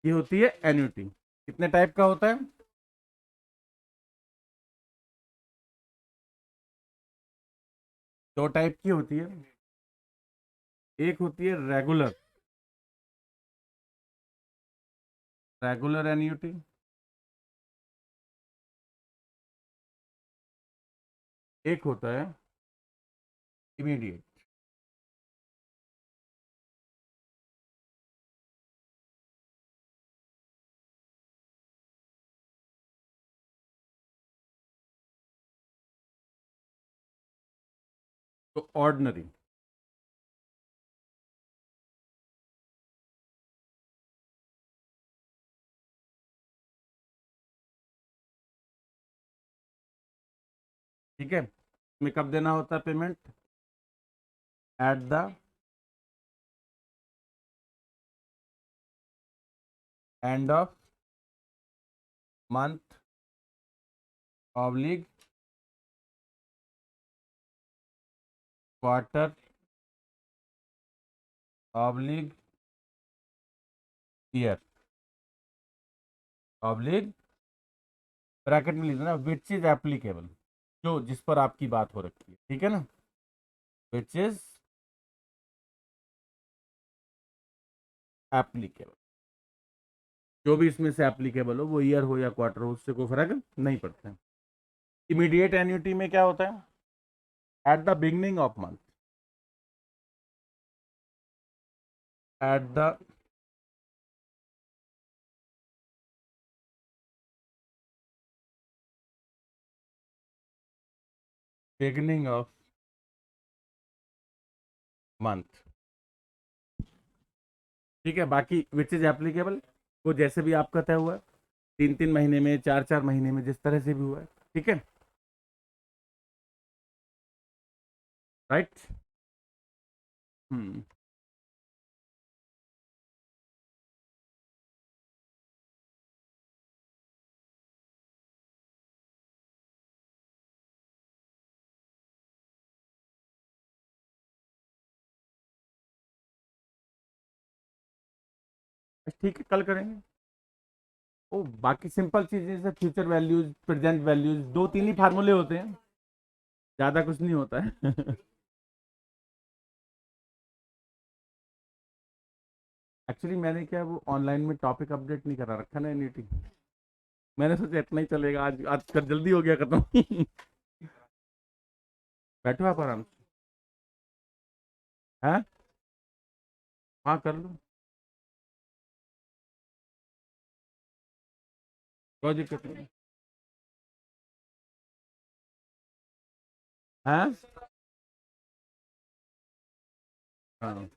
ये होती है एन्युटी। कितने टाइप का होता है? दो टाइप की होती है। एक होती है रेगुलर, रेगुलर एन्युटी। एक होता है इमीडिएट। तो ऑर्डिनरी, ठीक है, इसमें कब देना होता है payment? Eight the end of month oblique quarter oblique year oblique, bracket में लिख देना विच इज एप्लीकेबल, जो जिस पर आपकी बात हो रखी है, ठीक है ना, विच इज एप्लीकेबल, जो भी इसमें से एप्लीकेबल हो, वो ईयर हो या क्वार्टर हो, उससे कोई फर्क नहीं पड़ता है। इमीडिएट एन्युटी में क्या होता है? At the beginning of month, at the beginning of month, ठीक है। बाकी विच इज एप्लीकेबल वो जैसे भी आपका तय हुआ है, 3 3 महीने में, 4 4 महीने में, जिस तरह से भी हुआ है, ठीक है, राइट। हम्म, ठीक है, कल करेंगे। ओ, बाकी सिंपल चीजें जैसे फ्यूचर वैल्यूज, प्रेजेंट वैल्यूज, 2 3 ही फार्मूले होते हैं, ज्यादा कुछ नहीं होता है। एक्चुअली मैंने क्या वो ऑनलाइन में टॉपिक अपडेट नहीं करा रखा ना एनईटी, मैंने सोचा इतना ही चलेगा, आज आज कर जल्दी हो गया खत्म। बैठो आप आराम से। हैं? हाँ, कर लो, कोई दिक्कत नहीं। हैं? हाँ,